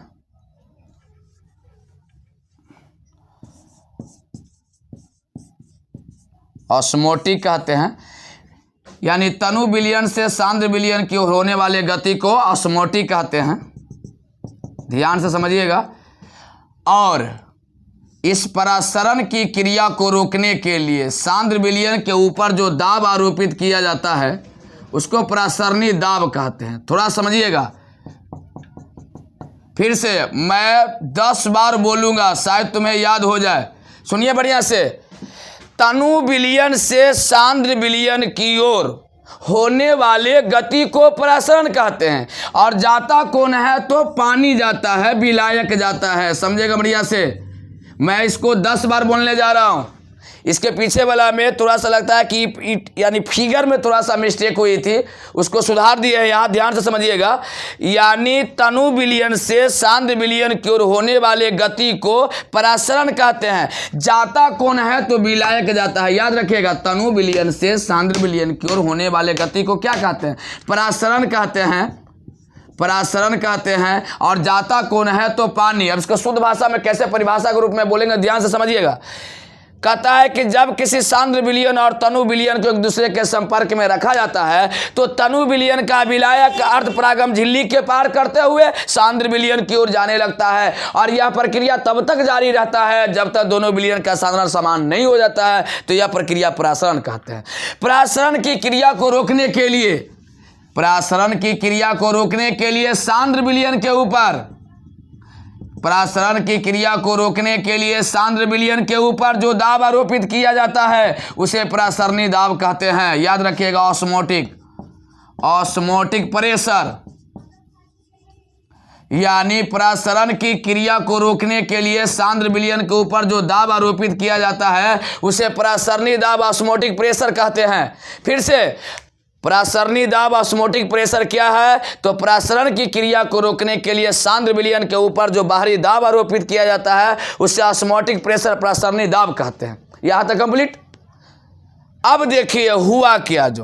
ऑस्मोटिक कहते हैं, यानी तनु विलयन से सांद्र विलयन की ओर होने वाले गति को ऑस्मोटिक कहते हैं। ध्यान से समझिएगा। और इस प्रसरण की क्रिया को रोकने के लिए सांद्र विलयन के ऊपर जो दाब आरोपित किया जाता है उसको प्रसरणी दाब कहते हैं। थोड़ा समझिएगा, फिर से मैं 10 बार बोलूंगा, शायद तुम्हें याद हो जाए। सुनिए बढ़िया से। तनु विलयन से सांद्र विलयन की ओर होने वाले गति को प्रसरण कहते हैं। और जाता कौन है? तो पानी जाता है, विलायक जाता है। समझेगा बढ़िया से। मैं इसको 10 बार बोलने जा रहा हूं। इसके पीछे वाला में थोड़ा सा लगता है कि यानी फिगर में थोड़ा सा मिस्टेक हुई थी, उसको सुधार दिया है यहाँ, ध्यान से समझिएगा। यानी तनु विलयन से सांद्र विलयन की ओर होने वाले गति को प्रसरण कहते हैं। जाता कौन है? तो विलायक जाता है। याद रखिएगा, तनु विलयन से सांद्र विलयन की ओर होने वाले गति को क्या कहते हैं? प्रसरण कहते हैं। परासरण कहते हैं। और जाता कौन है? तो पानी। अब इसको शुद्ध भाषा में कैसे परिभाषा के रूप में बोलेंगे, ध्यान से समझिएगा। कहता है कि जब किसी सांद्र विलयन और तनु विलयन को एक दूसरे के संपर्क में रखा जाता है तो तनु विलयन का विलायक अर्ध परागम झिल्ली के पार करते हुए सांद्र विलयन की ओर जाने लगता है, और यह प्रक्रिया तब तक जारी रहता है जब तक दोनों विलयन का सांद्रण समान नहीं हो जाता है, तो यह प्रक्रिया परासरण कहते हैं। परासरण की क्रिया को रोकने के लिए, परासरण की क्रिया को रोकने के लिए सांद्र विलयन के ऊपर, परासरण की क्रिया को रोकने के लिए सांद्र विलयन के ऊपर जो दाब आरोपित किया जाता है उसे परासरणी दाब कहते हैं। याद रखिएगा, ऑस्मोटिक प्रेशर, यानी परासरण की क्रिया को रोकने के लिए सांद्र विलयन के ऊपर जो दाब आरोपित किया जाता है उसे परासरणी दाब, ऑस्मोटिक प्रेशर कहते हैं। फिर से, परासरणी दाब, ऑस्मोटिक प्रेशर क्या है? तो परासरण की क्रिया को रोकने के लिए सांद्र विलयन के ऊपर जो बाहरी दाब आरोपित किया जाता है उसे ऑस्मोटिक प्रेशर, परासरणी दाब कहते हैं। यहां तक कंप्लीट। अब देखिए हुआ क्या, जो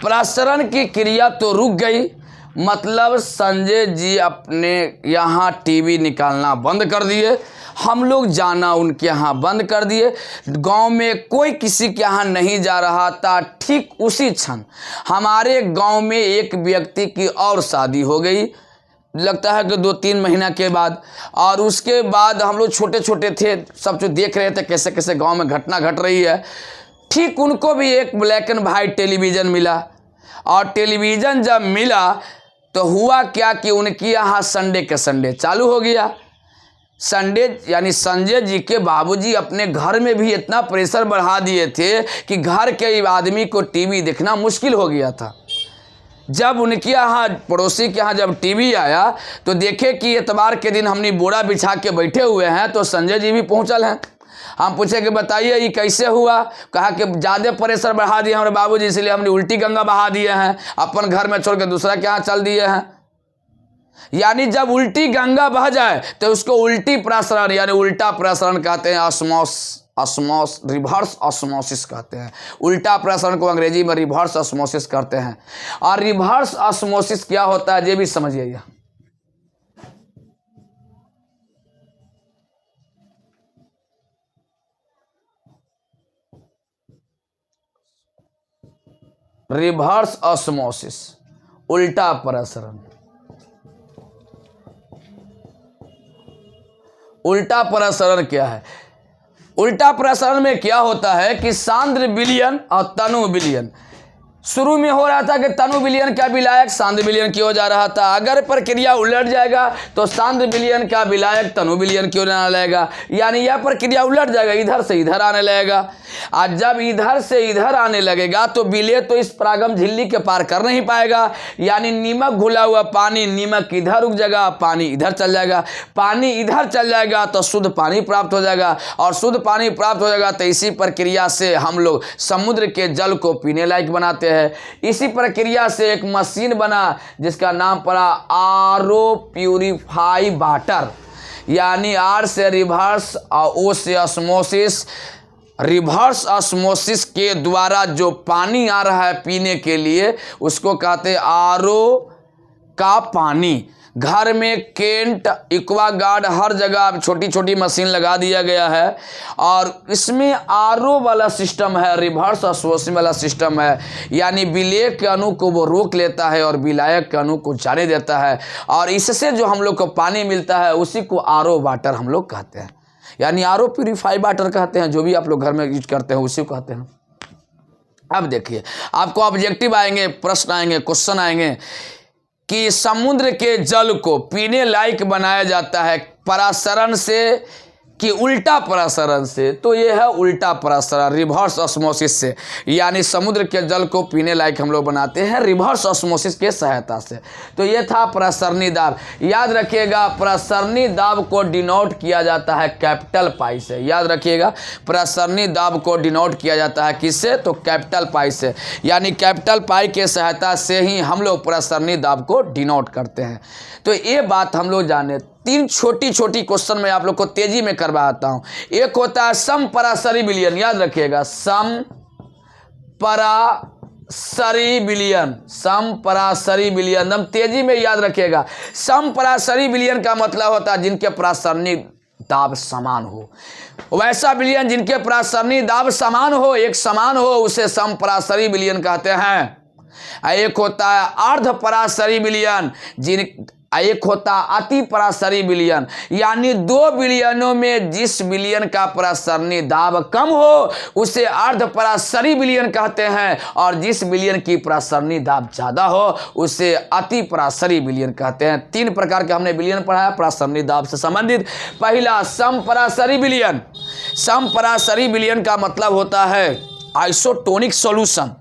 परासरण की क्रिया तो रुक गई, मतलब संजय जी अपने यहाँ टीवी निकालना बंद कर दिए, हम लोग जाना उनके यहाँ बंद कर दिए, गांव में कोई किसी के यहाँ नहीं जा रहा था। ठीक उसी क्षण हमारे गांव में एक व्यक्ति की और शादी हो गई, लगता है कि 2-3 महीना के बाद। और उसके बाद हम लोग छोटे छोटे थे, सब जो देख रहे थे कैसे कैसे गांव में घटना घट रही है। ठीक उनको भी एक ब्लैक एंड वाइट टेलीविज़न मिला, और टेलीविज़न जब मिला तो हुआ क्या कि उनके यहाँ संडे के संडे चालू हो गया। संडे यानी संजय जी के बाबूजी अपने घर में भी इतना प्रेशर बढ़ा दिए थे कि घर के आदमी को टीवी देखना मुश्किल हो गया था। जब उनके यहाँ, पड़ोसी के यहाँ जब टीवी आया तो देखे कि इतवार के दिन हमने बोरा बिछा के बैठे हुए हैं, तो संजय जी भी पहुँचल हैं। हम पूछे कि बताइए ये कैसे हुआ? कहा कि ज़्यादा प्रेशर बढ़ा दिए हमारे बाबूजी, इसलिए हमने उल्टी गंगा बहा दिए हैं, अपन घर में छोड़ के दूसरा के यहाँ चल दिए हैं। यानी जब उल्टी गंगा बह जाए तो उसको उल्टी प्रसरण यानी उल्टा प्रसरण कहते हैं। रिवर्स ऑस्मोसिस कहते हैं। उल्टा प्रसरण को अंग्रेजी में रिवर्स ऑस्मोसिस करते हैं। और रिवर्स ऑस्मोसिस क्या होता है ये भी समझिएगा। रिवर्स ऑस्मोसिस, उल्टा प्रसरण। उल्टा प्रसरण क्या है? उल्टा प्रसरण में क्या होता है कि सांद्र विलयन और तनु विलयन शुरू में हो रहा था कि तनु विलयन का विलायक सांद्र विलयन की ओर जा रहा था। अगर प्रक्रिया उलट जाएगा तो सांद्र विलयन का विलायक तनु विलयन की ओर आने लगेगा, यानी यह प्रक्रिया उलट जाएगा, इधर से इधर आने लगेगा। और जब इधर से इधर आने लगेगा तो विलेय तो इस परागम झिल्ली के पार कर नहीं पाएगा, यानी नीमक घुला हुआ पानी, नीमक इधर रुक जाएगा, पानी इधर चल जाएगा। पानी इधर चल जाएगा तो शुद्ध पानी प्राप्त हो जाएगा, और शुद्ध पानी प्राप्त हो जाएगा तो इसी प्रक्रिया से हम लोग समुद्र के जल को पीने लायक बनाते हैं। इसी प्रक्रिया से एक मशीन बना जिसका नाम पड़ा आरओ प्यूरिफाई वाटर, यानी आर से रिवर्स और ओ से ऑस्मोसिस। रिवर्स ऑस्मोसिस के द्वारा जो पानी आ रहा है पीने के लिए उसको कहते हैं आरओ का पानी। घर में केंट, एक्वागार्ड हर जगह छोटी छोटी मशीन लगा दिया गया है, और इसमें आरओ वाला सिस्टम है, रिवर्स ऑस्मोसिस वाला सिस्टम है, यानी विलेय के अणु को वो रोक लेता है और विलायक के अणु को जाने देता है, और इससे जो हम लोग को पानी मिलता है उसी को आरओ वाटर हम लोग कहते हैं, यानी आरओ प्यूरिफाई वाटर कहते हैं। जो भी आप लोग घर में यूज करते हैं उसी को कहते हैं। अब देखिए आपको ऑब्जेक्टिव आएंगे, प्रश्न आएंगे, क्वेश्चन आएंगे कि समुद्र के जल को पीने लायक बनाया जाता है परासरण से कि उल्टा परासरण से? तो ये है उल्टा परासरण, रिवर्स ऑस्मोसिस से, यानी समुद्र के जल को पीने लायक हम लोग बनाते हैं रिवर्स ऑस्मोसिस के सहायता से। तो ये था परासरणी दाब। याद रखिएगा परासरणी दाब को डिनोट किया जाता है कैपिटल पाई से। याद रखिएगा परासरणी दाब को डिनोट किया जाता है किससे? तो कैपिटल पाई से, यानी कैपिटल पाई के सहायता से ही हम लोग परासरणी दाब को डिनोट करते हैं। तो ये बात हम लोग जाने। 3 छोटी छोटी क्वेश्चन मैं आप लोग को तेजी में करवाता हूं। एक होता है सम परासरी विलयन, याद रखिएगा सम परासरी समपराशरी विलयन, समपराशरी विलयन, एकदम तेजी में याद रखिएगा। समपराशरी विलयन का मतलब होता है जिनके परासरणी दाब समान हो। वैसा विलयन जिनके परासरणी दाब समान हो, एक समान हो, उसे समपराशरी विलयन कहते हैं। एक होता है अर्ध पराशरी विलयन, एक होता अति पराशरी विलयन, यानी दो विलयनों में जिस विलयन का परासरणी दाब कम हो उसे अर्ध पराशरी विलयन कहते हैं, और जिस विलयन की परासरणी दाब ज्यादा हो उसे अति पराशरी विलयन कहते हैं। तीन प्रकार के हमने विलयन पढ़ा परासरणी दाब से संबंधित। पहला समपराशरी विलयन। समपराशरी विलयन का मतलब होता है आइसोटोनिक सॉल्यूशन।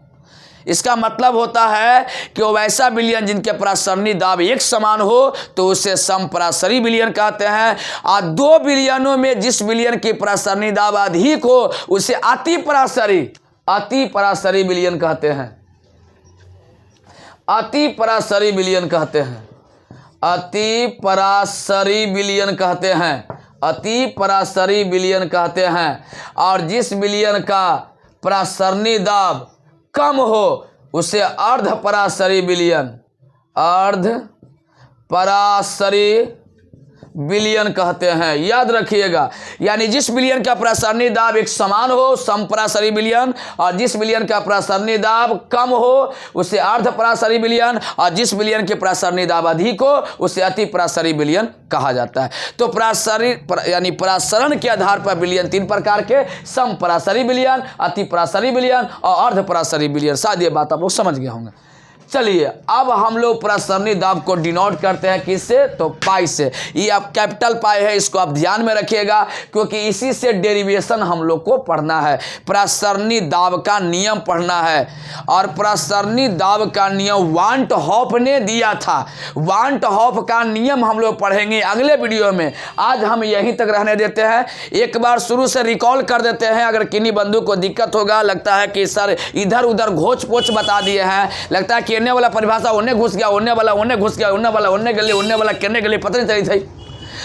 इसका मतलब होता है कि वो वैसा विलयन जिनके परासरणी दाब एक समान हो तो उसे समपराशरी विलयन कहते हैं, और दो विलयनों में जिस विलयन की परासरणी दाब अधिक हो उसे अति पराशरी विलयन कहते हैं। अति पराशरी विलयन कहते हैं, अति पराशरी विलयन कहते हैं, अति पराशरी विलयन कहते हैं। और जिस विलयन का परासरणी दाब कम हो उसे अर्ध पराशरी विलयन, अर्ध पराशरी विलयन कहते हैं। याद रखिएगा, यानी जिस विलयन का परासरणी दाब एक समान हो समपराशरी विलयन, और जिस विलयन का परासरणी दाब कम हो उसे अर्ध पराशरी विलयन, और जिस विलयन के परासरणी दाब अधिक हो उसे अति पराशरी विलयन कहा जाता है। तो पराशरी यानी परासरण के आधार पर विलयन तीन प्रकार के, समपराशरी विलयन, अति पराशरी विलयन और अर्ध पराशरी विलयन। शायद ये बात आप लोग समझ गए होंगे। चलिए अब हम लोग परासरणी दाब को डिनोट करते हैं किससे, तो पाई से। ये आप कैपिटल पाई है, इसको आप ध्यान में रखिएगा क्योंकि इसी से डेरिवेशन हम लोग को पढ़ना है। परासरणी दाब का नियम पढ़ना है, और परासरणी दाब का नियम वांट हॉफ ने दिया था। वांट हॉफ का नियम हम लोग पढ़ेंगे अगले वीडियो में। आज हम यहीं तक रहने देते हैं। एक बार शुरू से रिकॉल कर देते हैं, अगर किन्हीं बंधु को दिक्कत होगा, लगता है कि सर इधर उधर घोच पोच बता दिए हैं, लगता है कि उन्ने वाला परिभाषा उन्ने घुस गया, उन्ने वाला उन्ने घुस गया, उन्ने वाला उन्ने गली, उन्ने वाला करने के लिए पता नहीं चली थी।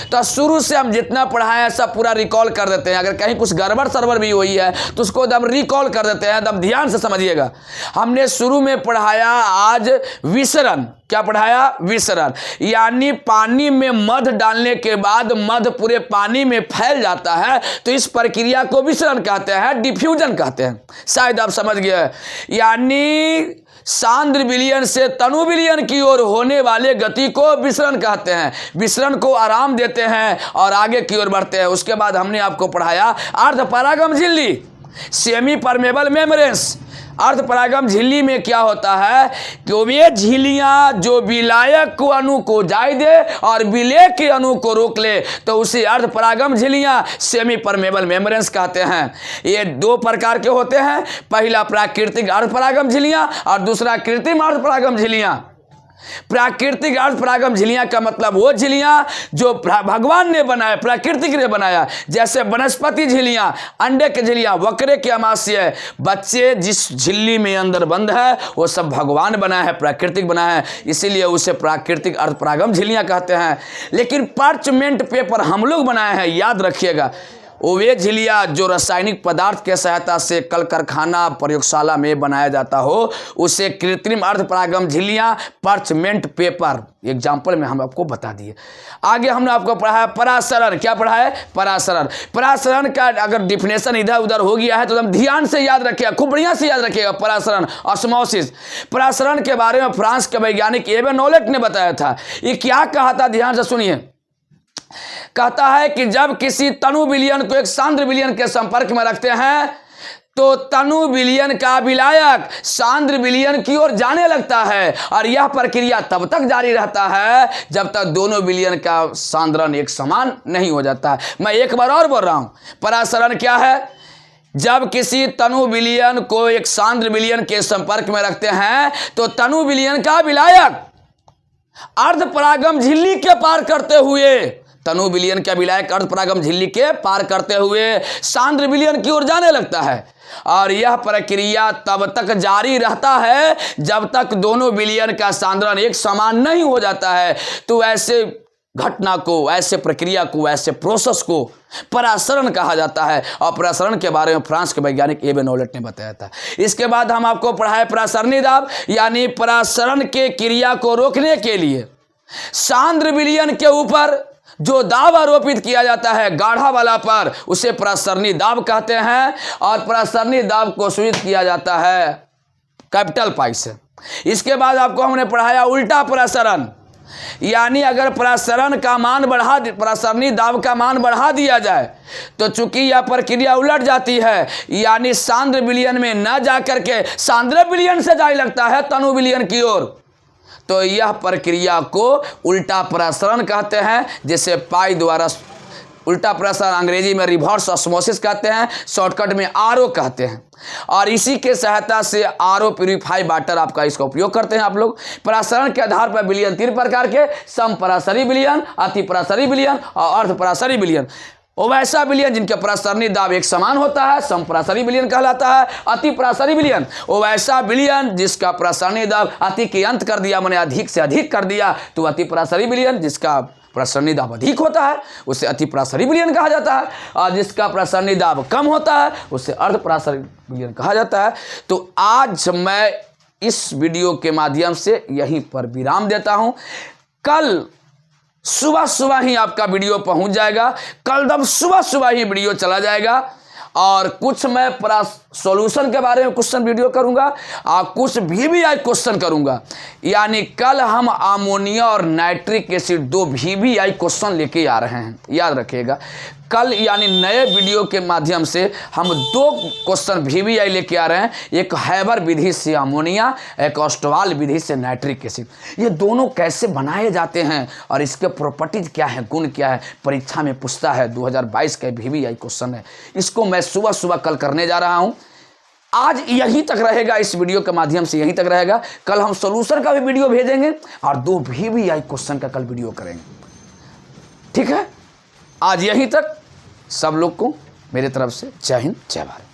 तो शुरू से हम जितना पढ़ाए सब पूरा रिकॉल कर देते हैं। अगर कहीं कुछ गड़बड़ सरबर भी हुई है तो उसको एकदम रिकॉल कर देते हैं, एकदम ध्यान से समझिएगा। हमने शुरू में पढ़ाया आज विसरण। क्या पढ़ाया? विसरण, यानी पानी में मध डालने के बाद मध पूरे पानी में फैल जाता है तो इस प्रक्रिया को विसरण कहते हैं, डिफ्यूजन कहते हैं। शायद आप समझ गए। यानी सांद्र विलयन से तनु विलयन की ओर होने वाले गति को विसरण कहते हैं। विसरण को आराम देते हैं और आगे की ओर बढ़ते हैं। उसके बाद हमने आपको पढ़ाया अर्धपरागम झिल्ली, सेमी परमेबल मेम्ब्रेन्स। अर्धपरागम झिल्ली में क्या होता है कि वे झिल्लियां जो विलायक अणु को जाय दे और विलेय के अणु को रोक ले तो उसे अर्धपरागम झिल्लियां सेमी परमेबल मेम्ब्रेन्स कहते हैं। ये दो प्रकार के होते हैं, पहला प्राकृतिक अर्धपरागम झिल्लियां और दूसरा कृत्रिम अर्धपरागम झिल्लियां। प्राकृतिक अर्धपरागम झिल्लियां का मतलब वो झिल्लियां जो भगवान ने बनाया, प्राकृतिक ने बनाया, जैसे वनस्पति झिल्लियां, अंडे की झिल्लियां, वक्रे के अमाशय, बच्चे जिस झिल्ली में अंदर बंद है वो सब भगवान बनाया है, प्राकृतिक बनाया है, इसीलिए उसे प्राकृतिक अर्धपरागम झिल्लियां कहते हैं। लेकिन पार्चमेंट पेपर हम लोग बनाए हैं, याद रखिएगा। वे झिल्लियाँ जो रासायनिक पदार्थ के सहायता से कल कारखाना प्रयोगशाला में बनाया जाता हो उसे कृत्रिम अर्धपरागम झिल्लियाँ, पार्चमेंट पेपर एग्जाम्पल में हम आपको बता दिए। आगे हमने आपको पढ़ा है परासरण। क्या पढ़ा है? परासरण। परासरण का अगर डिफिनेशन इधर उधर हो गया है तो एकदम ध्यान से याद रखिएगा, खूब बढ़िया से याद रखिएगा। परासरण, ऑस्मोसिस। परासरण के बारे में फ्रांस के वैज्ञानिक एबे नॉलेट ने बताया था। ये क्या कहा था, ध्यान से सुनिए। कहता है कि जब किसी तनु विलयन को एक सांद्र विलयन के संपर्क में रखते हैं तो तनु विलयन का विलायक सांद्र विलयन की ओर जाने लगता है, और यह प्रक्रिया तब तक जारी रहता है जब तक दोनों विलयन का सांद्रण एक समान नहीं हो जाता है। मैं एक बार और बोल रहा हूं, परासरण क्या है? जब किसी तनु विलयन को एक सांद्र विलयन के संपर्क में रखते हैं तो तनु विलयन का विलायक अर्धपरागम झिल्ली के पार करते हुए, तनु विलयन का विलायक अर्धपरागम झिल्ली के पार करते हुए सांद्र विलयन की ओर जाने लगता है, और यह प्रक्रिया तब तक जारी रहता है जब तक दोनों विलयन का सांद्रण एक समान नहीं हो जाता है। तो ऐसे घटना को, ऐसे प्रक्रिया को, ऐसे प्रोसेस को परासरण कहा जाता है। और परासरण के बारे में फ्रांस के वैज्ञानिक ए बेनोलेट ने बताया था। इसके बाद हम आपको पढ़ाए परासरणी दाब, यानी परासरण के क्रिया को रोकने के लिए सांद्र विलयन के ऊपर जो दाब आरोपित किया जाता है गाढ़ा वाला पर, उसे परासरणी दाब कहते हैं। और परासरणी दाब को सूचित किया जाता है कैपिटल पाई से। इसके बाद आपको हमने पढ़ाया उल्टा परासरण, यानी अगर परासरण का मान परासरणी दाब का मान बढ़ा दिया जाए तो चूंकि यह प्रक्रिया उलट जाती है, यानी सांद्र विलयन में न जाकर के सांद्र विलयन से जाने लगता है तनु विलयन की ओर, तो यह प्रक्रिया को उल्टा परासरण कहते हैं, जिसे पाई द्वारा उल्टा परासरण अंग्रेजी में रिवर्स ऑस्मोसिस कहते हैं, शॉर्टकट में आरओ कहते हैं। और इसी के सहायता से आरओ प्यूरिफाई वाटर आपका इसका उपयोग करते हैं आप लोग। परासरण के आधार पर विलयन 3 प्रकार के, समपरासरी विलयन, अतिपरासरी विलयन और अर्धपरासरी विलयन। वो वैसा विलयन जिनके परासरणी दाब एक समान होता है, समपरासरी विलयन कहलाता है। अतिपरासरी विलयन वो वैसा विलयन जिसका परासरणी दाब अति के अंत कर दिया, मैंने अधिक से अधिक कर दिया, तो अतिपरासरी विलयन। जिसका परासरणी दाब अधिक होता है उसे अतिपरासरी विलयन कहा जाता है, और जिसका परासरणी दाब कम होता है उसे अर्धपरासरी विलयन कहा जाता है। तो आज मैं इस वीडियो के माध्यम से यहीं पर विराम देता हूं। कल सुबह ही आपका वीडियो पहुंच जाएगा, कल दम सुबह ही वीडियो चला जाएगा। और कुछ मैं सॉल्यूशन के बारे में क्वेश्चन वीडियो करूंगा और कुछ VVI क्वेश्चन करूंगा। यानी कल हम अमोनिया और नाइट्रिक एसिड 2 VVI क्वेश्चन लेके आ रहे हैं, याद रखिएगा। कल यानी नए वीडियो के माध्यम से हम 2 क्वेश्चन VVI लेके आ रहे हैं, एक हैबर विधि से अमोनिया, एक ऑस्टवाल विधि से नाइट्रिक एसिड। ये दोनों कैसे बनाए जाते हैं और इसके प्रॉपर्टीज क्या है, गुण क्या है, परीक्षा में पूछता है। 2022 का VVI क्वेश्चन है, इसको मैं सुबह कल करने जा रहा हूँ। आज यहीं तक रहेगा, इस वीडियो के माध्यम से यहीं तक रहेगा। कल हम सोल्यूशन का भी वीडियो भेजेंगे और 2 VVI क्वेश्चन का कल वीडियो करेंगे, ठीक है। आज यहीं तक, सब लोग को मेरे तरफ से जय हिंद जय भारत।